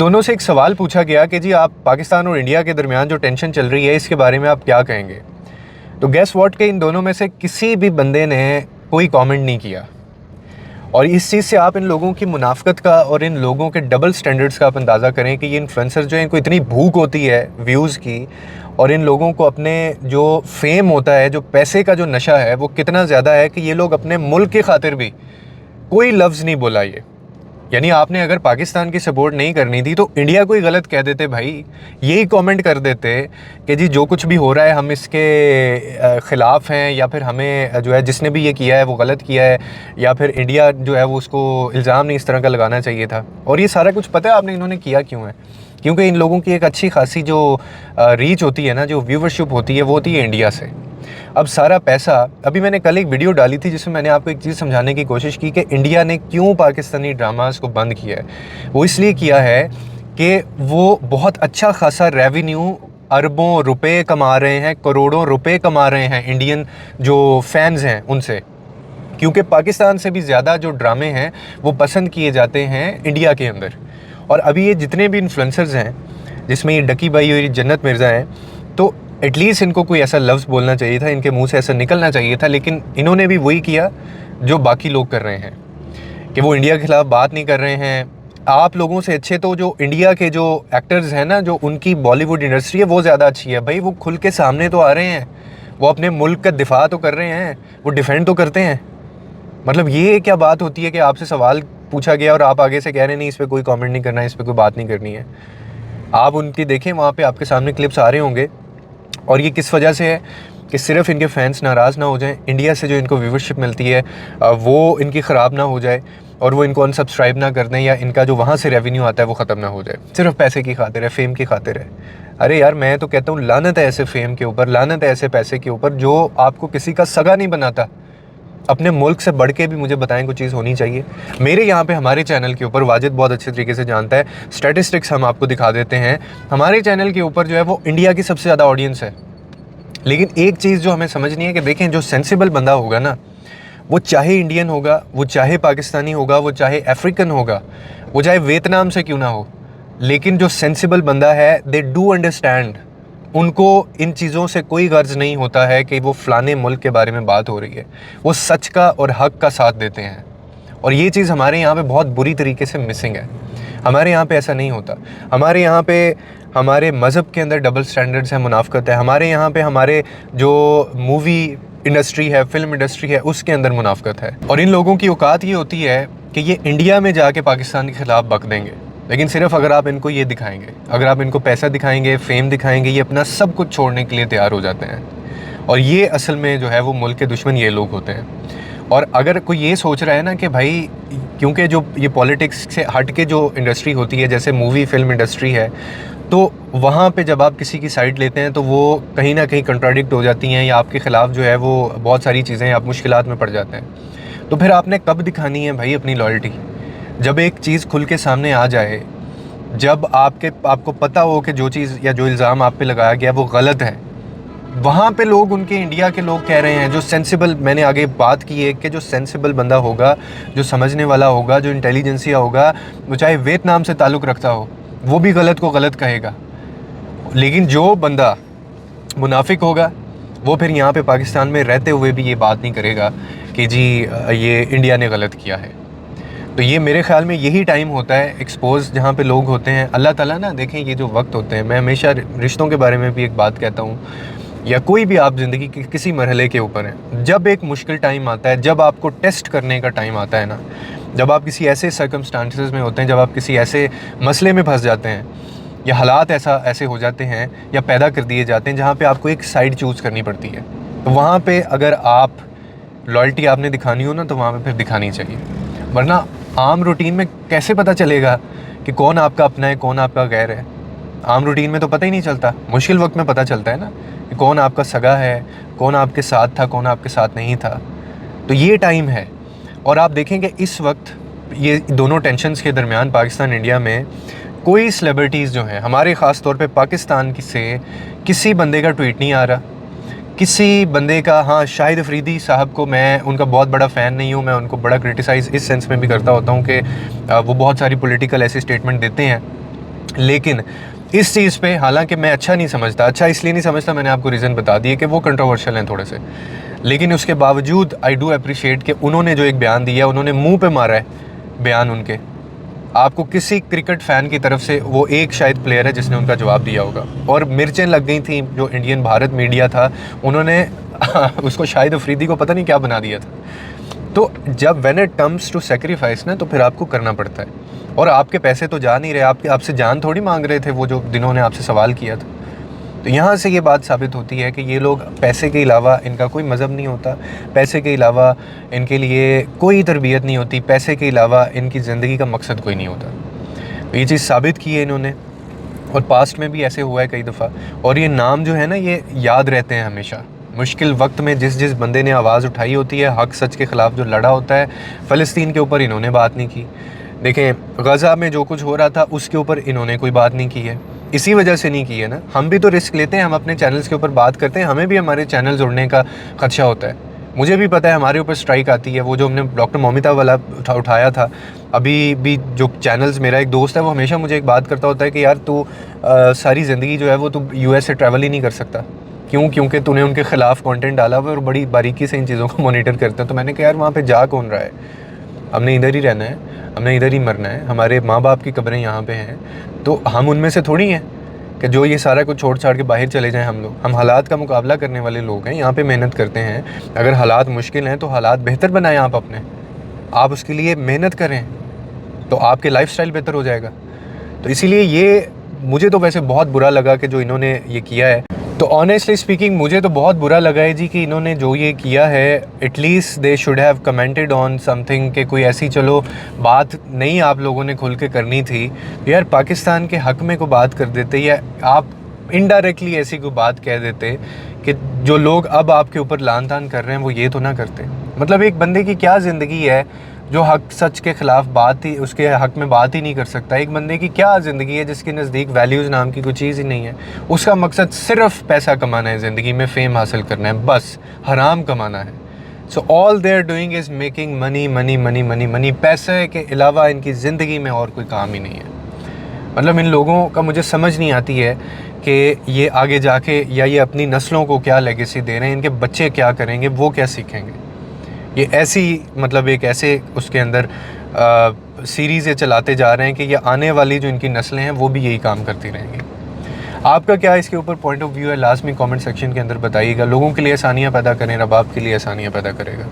दोनों से एक सवाल पूछा गया कि जी आप पाकिस्तान और इंडिया के दरमियान जो टेंशन चल रही है इसके बारे में आप क्या कहेंगे। तो गेस व्हाट के इन दोनों में से किसी भी बंदे ने कोई कमेंट नहीं किया। और इस चीज़ से आप इन लोगों की मुनाफ़कत का और इन लोगों के डबल स्टैंडर्ड्स का आप अंदाज़ा करें कि ये इन्फ्लुएंसर जो है इनको इतनी भूख होती है व्यूज़ की, और इन लोगों को अपने जो फेम होता है, जो पैसे का जो नशा है, वो कितना ज़्यादा है कि ये लोग अपने मुल्क की खातिर भी कोई लफ्ज़ नहीं बोला। ये यानी आपने अगर पाकिस्तान की सपोर्ट नहीं करनी थी तो इंडिया को ही गलत कह देते भाई, यही कमेंट कर देते कि जी जो कुछ भी हो रहा है हम इसके ख़िलाफ़ हैं, या फिर हमें जो है जिसने भी ये किया है वो गलत किया है, या फिर इंडिया जो है वो उसको इल्ज़ाम नहीं इस तरह का लगाना चाहिए था। और ये सारा कुछ पता है आपने इन्होंने किया क्यों है? क्योंकि इन लोगों की एक अच्छी खासी जो रीच होती है ना, जो व्यूवरशिप होती है, वो होती है इंडिया से। अब सारा पैसा, अभी मैंने कल एक वीडियो डाली थी जिसमें मैंने आपको एक चीज़ समझाने की कोशिश की कि इंडिया ने क्यों पाकिस्तानी ड्रामास को बंद किया है। वो इसलिए किया है कि वो बहुत अच्छा खासा रेवेन्यू, अरबों रुपए कमा रहे हैं, करोड़ों रुपए कमा रहे हैं इंडियन जो फैंस हैं उनसे। क्योंकि पाकिस्तान से भी ज़्यादा जो ड्रामे हैं वो पसंद किए जाते हैं इंडिया के अंदर। और अभी ये जितने भी इन्फ्लुएंसर्स हैं, जिसमें ये डकी भाई और ये जन्नत मिर्ज़ा हैं, तो एटलीस्ट इनको कोई ऐसा लफ्ज़ बोलना चाहिए था, इनके मुंह से ऐसा निकलना चाहिए था। लेकिन इन्होंने भी वही किया जो बाकी लोग कर रहे हैं कि वो इंडिया के ख़िलाफ़ बात नहीं कर रहे हैं। आप लोगों से अच्छे तो जो इंडिया के जो एक्टर्स हैं ना, जो उनकी बॉलीवुड इंडस्ट्री है वो ज़्यादा अच्छी है भाई। वो खुल के सामने तो आ रहे हैं, वो अपने मुल्क का दिफा तो कर रहे हैं, वो डिफेंड तो करते हैं। मतलब ये क्या बात होती है कि आपसे सवाल पूछा गया और आप आगे से कह रहे नहीं, इस पर कोई कमेंट नहीं करना है, इस पर कोई बात नहीं करनी है। आप उनकी देखें, वहाँ पे आपके सामने क्लिप्स आ रहे होंगे। और ये किस वजह से है कि सिर्फ इनके फैंस नाराज़ ना हो जाएं, इंडिया से जो इनको व्यूवरशिप मिलती है वो इनकी ख़राब ना हो जाए, और वो इनको अनसब्सक्राइब ना कर दें, या इनका जो वहाँ से रेवेन्यू आता है वो ख़त्म ना हो जाए, सिर्फ पैसे की खातिर है, फेम की खातिर है। अरे यार, मैं तो कहता हूँ लानत है ऐसे फेम के ऊपर, लानत है ऐसे पैसे के ऊपर जो आपको किसी का सगा नहीं बनाता। अपने मुल्क से बढ़ के भी मुझे बताएं कोई चीज़ होनी चाहिए। मेरे यहाँ पे हमारे चैनल के ऊपर वाजिद बहुत अच्छे तरीके से जानता है, स्टैटिस्टिक्स हम आपको दिखा देते हैं। हमारे चैनल के ऊपर जो है वो इंडिया की सबसे ज़्यादा ऑडियंस है। लेकिन एक चीज़ जो हमें समझनी है कि देखें, जो सेंसिबल बंदा होगा ना, वो चाहे इंडियन होगा, वो चाहे पाकिस्तानी होगा, वो चाहे अफ्रीकन होगा, वो चाहे वियतनाम से क्यों ना हो, लेकिन जो सेंसिबल बंदा है, दे डू अंडरस्टैंड। उनको इन चीज़ों से कोई गर्ज नहीं होता है कि वो फ़लाने मुल्क के बारे में बात हो रही है, वो सच का और हक़ का साथ देते हैं। और ये चीज़ हमारे यहाँ पे बहुत बुरी तरीके से मिसिंग है। हमारे यहाँ पे ऐसा नहीं होता। हमारे यहाँ पे हमारे मज़हब के अंदर डबल स्टैंडर्ड्स हैं, मुनाफ़कत है। हमारे यहाँ पे हमारे जो मूवी इंडस्ट्री है, फिल्म इंडस्ट्री है, उसके अंदर मुनाफ़कत है। और इन लोगों की औकात ये होती है कि ये इंडिया में जाके पाकिस्तान के ख़िलाफ़ बक देंगे, लेकिन सिर्फ अगर आप इनको ये दिखाएंगे, अगर आप इनको पैसा दिखाएंगे, फेम दिखाएंगे, ये अपना सब कुछ छोड़ने के लिए तैयार हो जाते हैं। और ये असल में जो है वो मुल्क के दुश्मन ये लोग होते हैं। और अगर कोई ये सोच रहा है ना कि भाई, क्योंकि जो ये पॉलिटिक्स से हट के जो इंडस्ट्री होती है, जैसे मूवी फिल्म इंडस्ट्री है, तो वहाँ पे जब आप किसी की साइड लेते हैं तो वो कहीं ना कहीं कंट्राडिक्ट हो जाती हैं, या आपके ख़िलाफ़ जो है वो बहुत सारी चीज़ें, आप मुश्किलात में पड़ जाते हैं। तो फिर आपने कब दिखानी है भाई अपनी लॉयल्टी? जब एक चीज़ खुल के सामने आ जाए, जब आपको पता हो कि जो चीज़ या जो इल्ज़ाम आप पे लगाया गया वो गलत है, वहाँ पे लोग, उनके इंडिया के लोग कह रहे हैं, जो सेंसिबल, मैंने आगे बात की है कि जो सेंसिबल बंदा होगा, जो समझने वाला होगा, जो इंटेलिजेंसिया होगा, वो चाहे वियतनाम से ताल्लुक़ रखता हो, वो भी गलत को गलत कहेगा। लेकिन जो बंदा मुनाफिक होगा वो फिर यहाँ पे पाकिस्तान में रहते हुए भी ये बात नहीं करेगा कि जी ये इंडिया ने गलत किया है। तो ये मेरे ख़्याल में यही टाइम होता है एक्सपोज, जहाँ पे लोग होते हैं। अल्लाह ताला ना, देखें ये जो वक्त होते हैं, मैं हमेशा रिश्तों के बारे में भी एक बात कहता हूँ, या कोई भी आप ज़िंदगी के किसी मरहले के ऊपर हैं, जब एक मुश्किल टाइम आता है, जब आपको टेस्ट करने का टाइम आता है ना, जब आप किसी ऐसे सर्कमस्टांसेस में होते हैं, जब आप किसी ऐसे मसले में फंस जाते हैं, या हालात ऐसे हो जाते हैं या पैदा कर दिए जाते हैं जहाँ पे आपको एक साइड चूज़ करनी पड़ती है, तो वहाँ पे अगर आप लॉयल्टी आपने दिखानी हो ना, तो वहाँ पे फिर दिखानी चाहिए। वरना आम रूटीन में कैसे पता चलेगा कि कौन आपका अपना है, कौन आपका गैर है? आम रूटीन में तो पता ही नहीं चलता। मुश्किल वक्त में पता चलता है ना कि कौन आपका सगा है, कौन आपके साथ था, कौन आपके साथ नहीं था। तो ये टाइम है। और आप देखेंगे इस वक्त ये दोनों टेंशन्स के दरमियान पाकिस्तान इंडिया में कोई सेलिब्रिटीज़ जो हैं, हमारे ख़ास तौर पे पाकिस्तान की से किसी बंदे का ट्वीट नहीं आ रहा, किसी बंदे का। हाँ, शाहिद अफरीदी साहब को मैं उनका बहुत बड़ा फ़ैन नहीं हूँ, मैं उनको बड़ा क्रिटिसाइज़ इस सेंस में भी करता होता हूँ कि वो बहुत सारी पॉलिटिकल ऐसी स्टेटमेंट देते हैं लेकिन इस चीज़ पे हालांकि मैं अच्छा नहीं समझता, अच्छा इसलिए नहीं समझता, मैंने आपको रीज़न बता दिए कि वो कंट्रोवर्शियल हैं थोड़े से, लेकिन उसके बावजूद आई डू अप्रिशिएट कि उन्होंने जो एक बयान दिया, उन्होंने मुंह पे मारा है बयान उनके। आपको किसी क्रिकेट फ़ैन की तरफ से वो एक शायद प्लेयर है जिसने उनका जवाब दिया होगा, और मिर्चें लग गई थी जो इंडियन भारत मीडिया था, उन्होंने उसको शाहिद अफरीदी को पता नहीं क्या बना दिया था। तो जब when it comes to sacrifice ना, तो फिर आपको करना पड़ता है, और आपके पैसे तो जा नहीं रहे, आपसे जान थोड़ी मांग रहे थे वो जो जिन्होंने आपसे सवाल किया था। तो यहाँ से ये बात साबित होती है कि ये लोग पैसे के अलावा इनका कोई मज़हब नहीं होता, पैसे के अलावा इनके लिए कोई तरबियत नहीं होती, पैसे के अलावा इनकी ज़िंदगी का मकसद कोई नहीं होता। तो ये चीज़ साबित की है इन्होंने, और पास्ट में भी ऐसे हुआ है कई दफ़ा। और ये नाम जो है ना, ये याद रहते हैं हमेशा। मुश्किल वक्त में जिस जिस बंदे ने आवाज़ उठाई होती है, हक सच के ख़िलाफ़ जो लड़ा होता है, फ़लस्तीन के ऊपर इन्होंने बात नहीं की। देखें, गज़ा में जो कुछ हो रहा था उसके ऊपर इन्होंने कोई बात नहीं की है, इसी वजह से नहीं की है ना। हम भी तो रिस्क लेते हैं, हम अपने चैनल्स के ऊपर बात करते हैं, हमें भी हमारे चैनल जुड़ने का खदशा होता है। मुझे भी पता है हमारे ऊपर स्ट्राइक आती है, वो जो हमने डॉक्टर मोमिता वाला उठाया था। अभी भी जो चैनल्स, मेरा एक दोस्त है वो हमेशा मुझे एक बात करता होता है कि यार तू सारी ज़िंदगी जो है वो तू यूएस से ट्रैवल ही नहीं कर सकता। क्यों? क्योंकि तूने उनके ख़िलाफ़ कंटेंट डाला हुआ है और बड़ी बारीकी से इन चीज़ों को मॉनिटर करता है। तो मैंने कहा यार वहाँ पे जा कौन रहा है, हमने इधर ही रहना है, हमने इधर ही मरना है, हमारे माँ बाप की कब्रें यहाँ पे हैं, तो हम उनमें से थोड़ी हैं कि जो ये सारा कुछ छोड़ छाड़ के बाहर चले जाएं। हम हालात का मुकाबला करने वाले लोग हैं, यहाँ पे मेहनत करते हैं। अगर हालात मुश्किल हैं तो हालात बेहतर बनाएं आप अपने, आप उसके लिए मेहनत करें तो आपके लाइफस्टाइल बेहतर हो जाएगा। तो इसीलिए ये मुझे तो वैसे बहुत बुरा लगा कि जो इन्होंने ये किया है। तो ऑनेस्टली स्पीकिंग मुझे तो बहुत बुरा लगा है जी कि इन्होंने जो ये किया है। At least they should have commented on something, कि कोई ऐसी चलो बात नहीं आप लोगों ने खुल के करनी थी यार, पाकिस्तान के हक़ में को बात कर देते, या आप इनडायरेक्टली ऐसी कोई बात कह देते कि जो लोग अब आपके ऊपर लान तान कर रहे हैं वो ये तो ना करते। मतलब एक बंदे की क्या ज़िंदगी है जो हक सच के ख़िलाफ़ बात ही, उसके हक़ में बात ही नहीं कर सकता। एक बंदे की क्या ज़िंदगी है जिसके नज़दीक वैल्यूज़ नाम की कोई चीज़ ही नहीं है। उसका मकसद सिर्फ़ पैसा कमाना है, ज़िंदगी में फ़ेम हासिल करना है, बस हराम कमाना है। So all they are doing is making money money money money money. पैसे के अलावा इनकी ज़िंदगी में और कोई काम ही नहीं है। मतलब इन लोगों का मुझे समझ नहीं आती है कि ये आगे जाके या ये अपनी नस्लों को क्या लेगेसी दे रहे हैं, इनके बच्चे क्या करेंगे, वो क्या सीखेंगे। ये ऐसी मतलब एक ऐसे उसके अंदर सीरीज़ें चलाते जा रहे हैं कि ये आने वाली जो इनकी नस्लें हैं वो भी यही काम करती रहेंगी। आपका क्या इसके ऊपर पॉइंट ऑफ व्यू है, लास्ट में कमेंट सेक्शन के अंदर बताइएगा। लोगों के लिए आसानियाँ पैदा करें, रब आपके लिए आसानियाँ पैदा करेगा।